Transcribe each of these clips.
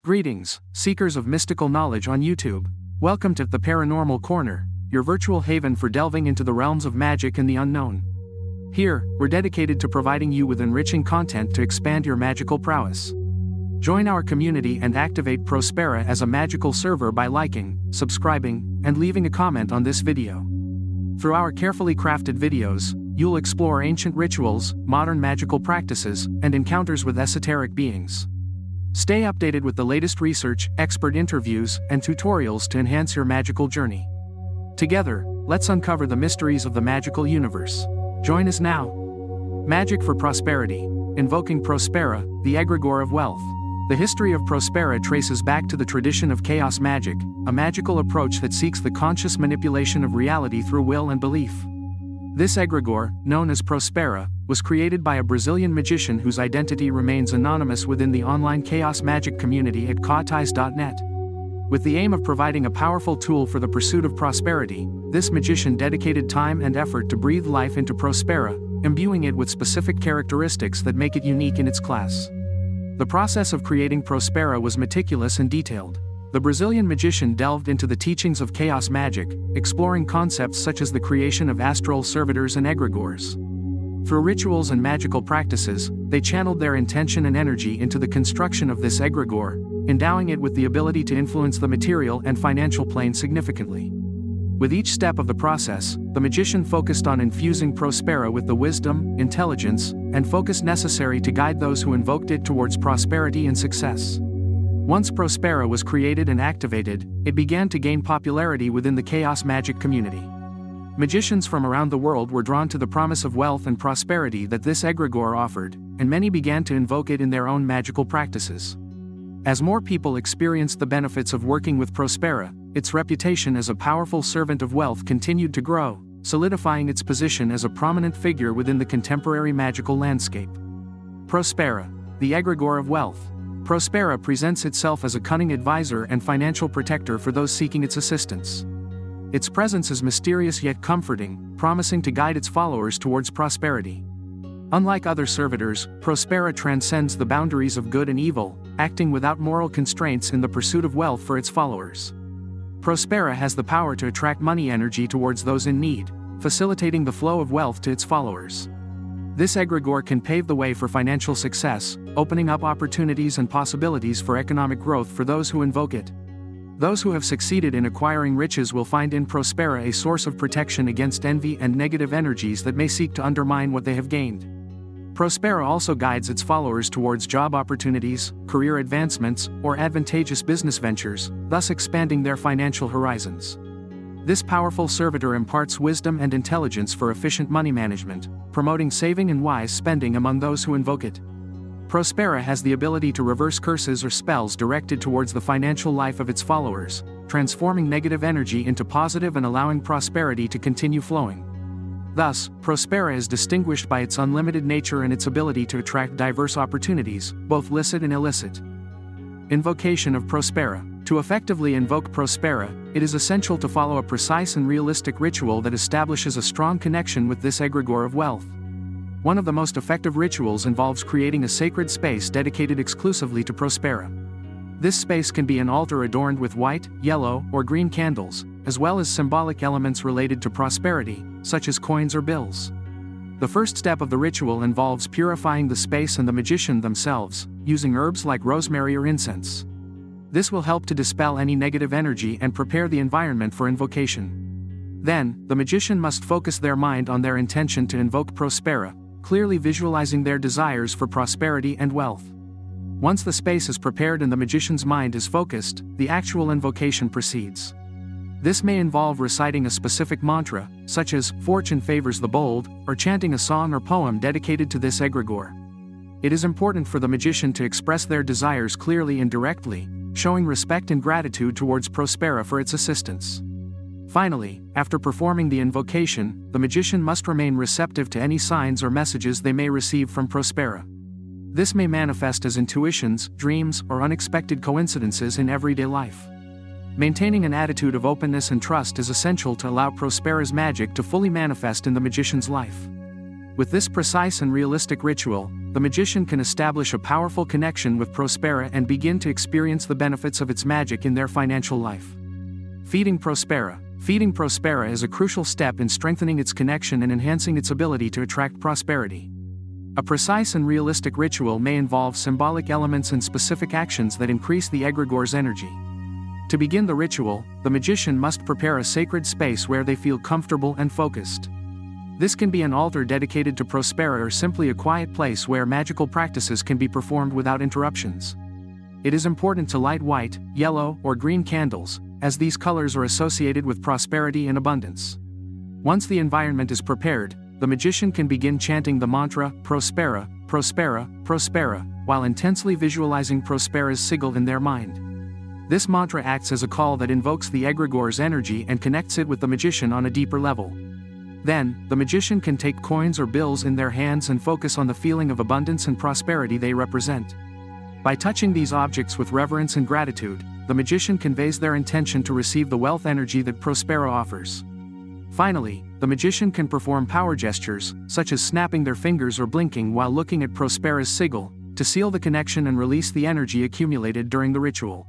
Greetings, seekers of mystical knowledge on YouTube. Welcome to the Paranormal Corner, your virtual haven for delving into the realms of magic and the unknown. Here, we're dedicated to providing you with enriching content to expand your magical prowess. Join our community and activate PROSPERA as a magical server by liking, subscribing, and leaving a comment on this video. Through our carefully crafted videos, you'll explore ancient rituals, modern magical practices, and encounters with esoteric beings. Stay updated with the latest research, expert interviews, and tutorials to enhance your magical journey. Together, let's uncover the mysteries of the magical universe. Join us now. Magic for Prosperity. Invoking PROSPERA, the egregore of wealth. The history of PROSPERA traces back to the tradition of chaos magic, a magical approach that seeks the conscious manipulation of reality through will and belief. This egregore, known as PROSPERA, was created by a Brazilian magician whose identity remains anonymous within the online chaos magic community at AUDACES.net. With the aim of providing a powerful tool for the pursuit of prosperity, this magician dedicated time and effort to breathe life into PROSPERA, imbuing it with specific characteristics that make it unique in its class. The process of creating PROSPERA was meticulous and detailed. The Brazilian magician delved into the teachings of chaos magic, exploring concepts such as the creation of astral servitors and egregores. Through rituals and magical practices, they channeled their intention and energy into the construction of this egregore, endowing it with the ability to influence the material and financial plane significantly. With each step of the process, the magician focused on infusing PROSPERA with the wisdom, intelligence, and focus necessary to guide those who invoked it towards prosperity and success. Once PROSPERA was created and activated, it began to gain popularity within the chaos magic community. Magicians from around the world were drawn to the promise of wealth and prosperity that this egregore offered, and many began to invoke it in their own magical practices. As more people experienced the benefits of working with PROSPERA, its reputation as a powerful servant of wealth continued to grow, solidifying its position as a prominent figure within the contemporary magical landscape. PROSPERA, the egregore of wealth. PROSPERA presents itself as a cunning advisor and financial protector for those seeking its assistance. Its presence is mysterious yet comforting, promising to guide its followers towards prosperity. Unlike other servitors, PROSPERA transcends the boundaries of good and evil, acting without moral constraints in the pursuit of wealth for its followers. PROSPERA has the power to attract money energy towards those in need, facilitating the flow of wealth to its followers. This egregore can pave the way for financial success, opening up opportunities and possibilities for economic growth for those who invoke it. Those who have succeeded in acquiring riches will find in PROSPERA a source of protection against envy and negative energies that may seek to undermine what they have gained. PROSPERA also guides its followers towards job opportunities, career advancements, or advantageous business ventures, thus expanding their financial horizons. This powerful servitor imparts wisdom and intelligence for efficient money management, promoting saving and wise spending among those who invoke it. PROSPERA has the ability to reverse curses or spells directed towards the financial life of its followers, transforming negative energy into positive and allowing prosperity to continue flowing. Thus, PROSPERA is distinguished by its unlimited nature and its ability to attract diverse opportunities, both licit and illicit. Invocation of PROSPERA. To effectively invoke PROSPERA, it is essential to follow a precise and realistic ritual that establishes a strong connection with this egregore of wealth. One of the most effective rituals involves creating a sacred space dedicated exclusively to PROSPERA. This space can be an altar adorned with white, yellow, or green candles, as well as symbolic elements related to prosperity, such as coins or bills. The first step of the ritual involves purifying the space and the magician themselves, using herbs like rosemary or incense. This will help to dispel any negative energy and prepare the environment for invocation. Then, the magician must focus their mind on their intention to invoke PROSPERA, clearly visualizing their desires for prosperity and wealth. Once the space is prepared and the magician's mind is focused, the actual invocation proceeds. This may involve reciting a specific mantra, such as "Fortune favors the bold," or chanting a song or poem dedicated to this egregore. It is important for the magician to express their desires clearly and directly, showing respect and gratitude towards PROSPERA for its assistance. Finally, after performing the invocation, the magician must remain receptive to any signs or messages they may receive from PROSPERA. This may manifest as intuitions, dreams, or unexpected coincidences in everyday life. Maintaining an attitude of openness and trust is essential to allow PROSPERA's magic to fully manifest in the magician's life. With this precise and realistic ritual, the magician can establish a powerful connection with PROSPERA and begin to experience the benefits of its magic in their financial life. Feeding PROSPERA. Feeding PROSPERA is a crucial step in strengthening its connection and enhancing its ability to attract prosperity. A precise and realistic ritual may involve symbolic elements and specific actions that increase the egregor's energy. To begin the ritual, the magician must prepare a sacred space where they feel comfortable and focused. This can be an altar dedicated to PROSPERA or simply a quiet place where magical practices can be performed without interruptions. It is important to light white, yellow, or green candles, as these colors are associated with prosperity and abundance. Once the environment is prepared, the magician can begin chanting the mantra, PROSPERA, PROSPERA, PROSPERA, while intensely visualizing PROSPERA's sigil in their mind. This mantra acts as a call that invokes the egregor's energy and connects it with the magician on a deeper level. Then, the magician can take coins or bills in their hands and focus on the feeling of abundance and prosperity they represent. By touching these objects with reverence and gratitude, the magician conveys their intention to receive the wealth energy that PROSPERA offers. Finally, the magician can perform power gestures, such as snapping their fingers or blinking while looking at PROSPERA's sigil, to seal the connection and release the energy accumulated during the ritual.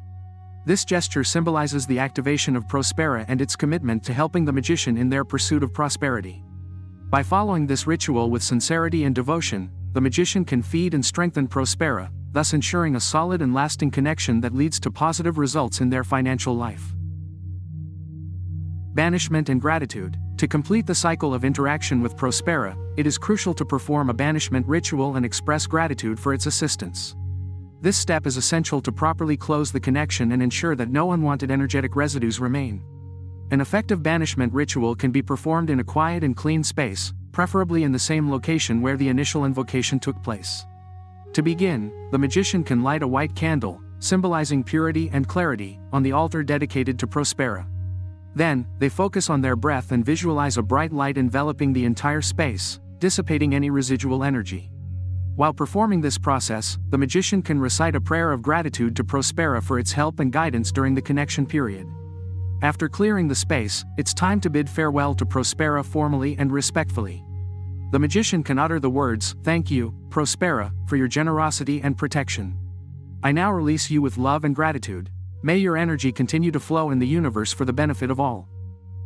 This gesture symbolizes the activation of PROSPERA and its commitment to helping the magician in their pursuit of prosperity. By following this ritual with sincerity and devotion, the magician can feed and strengthen PROSPERA, thus ensuring a solid and lasting connection that leads to positive results in their financial life. Banishment and gratitude. To complete the cycle of interaction with PROSPERA, it is crucial to perform a banishment ritual and express gratitude for its assistance. This step is essential to properly close the connection and ensure that no unwanted energetic residues remain. An effective banishment ritual can be performed in a quiet and clean space, preferably in the same location where the initial invocation took place. To begin, the magician can light a white candle, symbolizing purity and clarity, on the altar dedicated to PROSPERA. Then, they focus on their breath and visualize a bright light enveloping the entire space, dissipating any residual energy. While performing this process, the magician can recite a prayer of gratitude to PROSPERA for its help and guidance during the connection period. After clearing the space, it's time to bid farewell to PROSPERA formally and respectfully. The magician can utter the words, "Thank you, PROSPERA, for your generosity and protection. I now release you with love and gratitude. May your energy continue to flow in the universe for the benefit of all."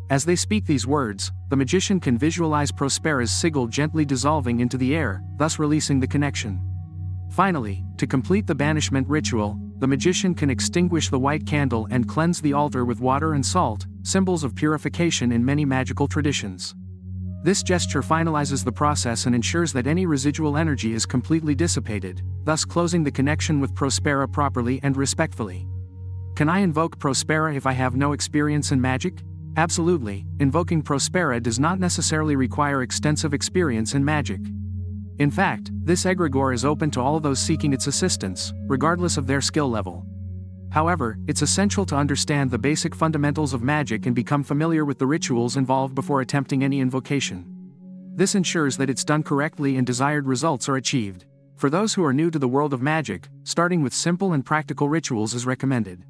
As they speak these words, the magician can visualize PROSPERA's sigil gently dissolving into the air, thus releasing the connection. Finally, to complete the banishment ritual, the magician can extinguish the white candle and cleanse the altar with water and salt, symbols of purification in many magical traditions. This gesture finalizes the process and ensures that any residual energy is completely dissipated, thus closing the connection with PROSPERA properly and respectfully. Can I invoke PROSPERA if I have no experience in magic? Absolutely, invoking PROSPERA does not necessarily require extensive experience in magic. In fact, this egregor is open to all those seeking its assistance, regardless of their skill level. However, it's essential to understand the basic fundamentals of magic and become familiar with the rituals involved before attempting any invocation. This ensures that it's done correctly and desired results are achieved. For those who are new to the world of magic, starting with simple and practical rituals is recommended.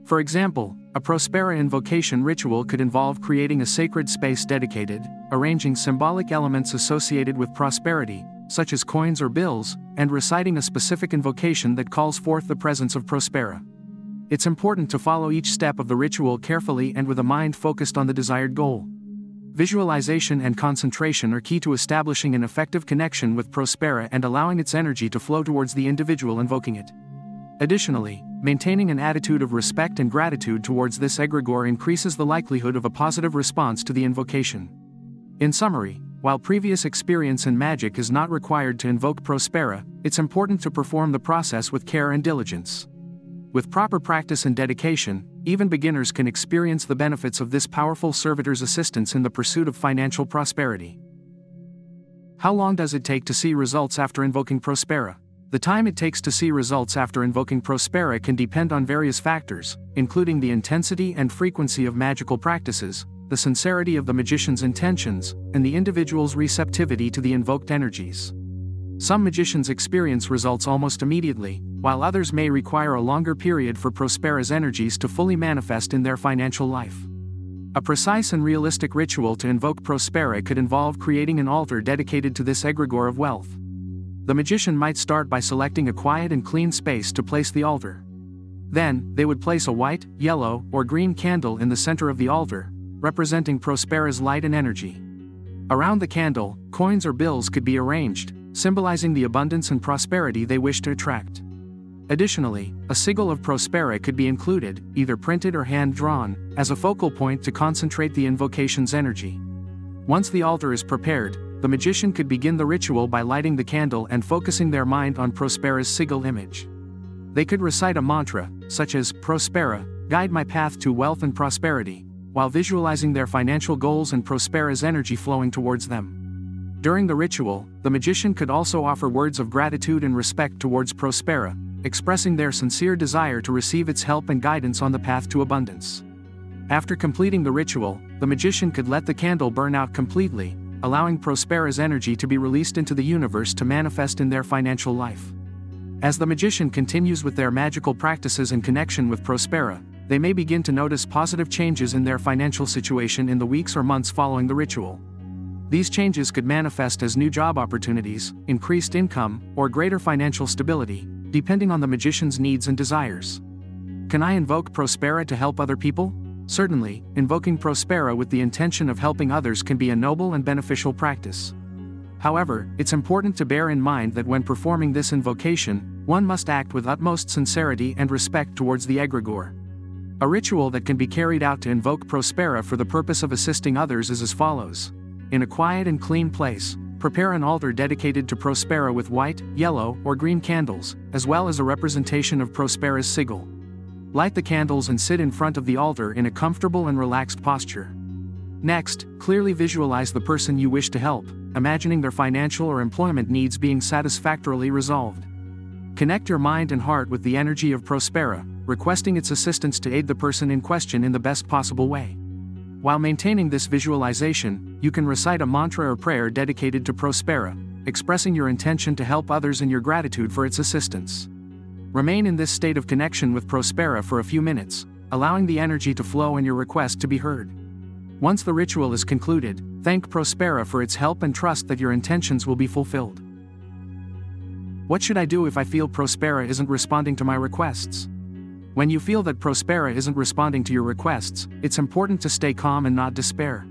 For example, a PROSPERA invocation ritual could involve creating a sacred space dedicated, arranging symbolic elements associated with prosperity, such as coins or bills, and reciting a specific invocation that calls forth the presence of PROSPERA. It's important to follow each step of the ritual carefully and with a mind focused on the desired goal. Visualization and concentration are key to establishing an effective connection with PROSPERA and allowing its energy to flow towards the individual invoking it. Additionally, maintaining an attitude of respect and gratitude towards this egregor increases the likelihood of a positive response to the invocation. In summary, while previous experience in magic is not required to invoke PROSPERA, it's important to perform the process with care and diligence. With proper practice and dedication, even beginners can experience the benefits of this powerful servitor's assistance in the pursuit of financial prosperity. How long does it take to see results after invoking PROSPERA? The time it takes to see results after invoking PROSPERA can depend on various factors, including the intensity and frequency of magical practices, the sincerity of the magician's intentions, and the individual's receptivity to the invoked energies. Some magicians experience results almost immediately, while others may require a longer period for PROSPERA's energies to fully manifest in their financial life. A precise and realistic ritual to invoke PROSPERA could involve creating an altar dedicated to this egregore of wealth. The magician might start by selecting a quiet and clean space to place the altar. Then, they would place a white, yellow, or green candle in the center of the altar, representing PROSPERA's light and energy. Around the candle, coins or bills could be arranged, symbolizing the abundance and prosperity they wish to attract. Additionally, a sigil of PROSPERA could be included, either printed or hand-drawn, as a focal point to concentrate the invocation's energy. Once the altar is prepared, the magician could begin the ritual by lighting the candle and focusing their mind on PROSPERA's sigil image. They could recite a mantra, such as, "PROSPERA, guide my path to wealth and prosperity," while visualizing their financial goals and PROSPERA's energy flowing towards them. During the ritual, the magician could also offer words of gratitude and respect towards PROSPERA, expressing their sincere desire to receive its help and guidance on the path to abundance. After completing the ritual, the magician could let the candle burn out completely, allowing PROSPERA's energy to be released into the universe to manifest in their financial life. As the magician continues with their magical practices in connection with PROSPERA, they may begin to notice positive changes in their financial situation in the weeks or months following the ritual. These changes could manifest as new job opportunities, increased income, or greater financial stability, depending on the magician's needs and desires. Can I invoke PROSPERA to help other people? Certainly, invoking PROSPERA with the intention of helping others can be a noble and beneficial practice. However, it's important to bear in mind that when performing this invocation, one must act with utmost sincerity and respect towards the egregore. A ritual that can be carried out to invoke PROSPERA for the purpose of assisting others is as follows. In a quiet and clean place, prepare an altar dedicated to PROSPERA with white, yellow, or green candles, as well as a representation of PROSPERA's sigil. Light the candles and sit in front of the altar in a comfortable and relaxed posture. Next, clearly visualize the person you wish to help, imagining their financial or employment needs being satisfactorily resolved. Connect your mind and heart with the energy of PROSPERA, requesting its assistance to aid the person in question in the best possible way. While maintaining this visualization, you can recite a mantra or prayer dedicated to PROSPERA, expressing your intention to help others and your gratitude for its assistance. Remain in this state of connection with PROSPERA for a few minutes, allowing the energy to flow and your request to be heard. Once the ritual is concluded, thank PROSPERA for its help and trust that your intentions will be fulfilled. What should I do if I feel PROSPERA isn't responding to my requests? When you feel that PROSPERA isn't responding to your requests, it's important to stay calm and not despair.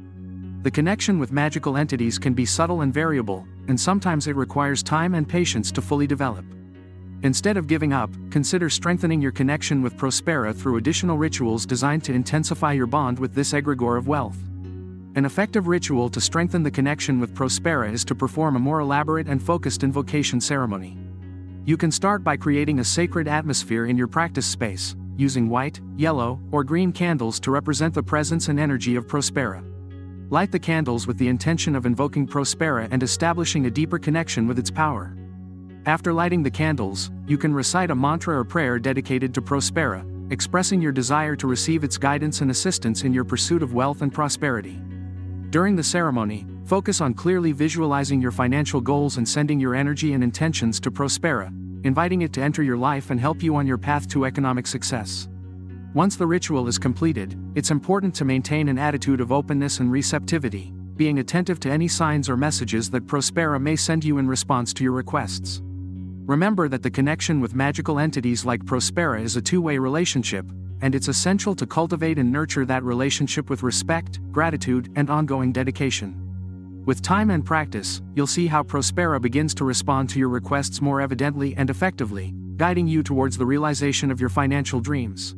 The connection with magical entities can be subtle and variable, and sometimes it requires time and patience to fully develop. Instead of giving up, consider strengthening your connection with PROSPERA through additional rituals designed to intensify your bond with this egregore of wealth. An effective ritual to strengthen the connection with PROSPERA is to perform a more elaborate and focused invocation ceremony. You can start by creating a sacred atmosphere in your practice space, using white, yellow, or green candles to represent the presence and energy of PROSPERA. Light the candles with the intention of invoking PROSPERA and establishing a deeper connection with its power. After lighting the candles, you can recite a mantra or prayer dedicated to PROSPERA, expressing your desire to receive its guidance and assistance in your pursuit of wealth and prosperity. During the ceremony, focus on clearly visualizing your financial goals and sending your energy and intentions to PROSPERA, inviting it to enter your life and help you on your path to economic success. Once the ritual is completed, it's important to maintain an attitude of openness and receptivity, being attentive to any signs or messages that PROSPERA may send you in response to your requests. Remember that the connection with magical entities like PROSPERA is a two-way relationship, and it's essential to cultivate and nurture that relationship with respect, gratitude, and ongoing dedication. With time and practice, you'll see how PROSPERA begins to respond to your requests more evidently and effectively, guiding you towards the realization of your financial dreams.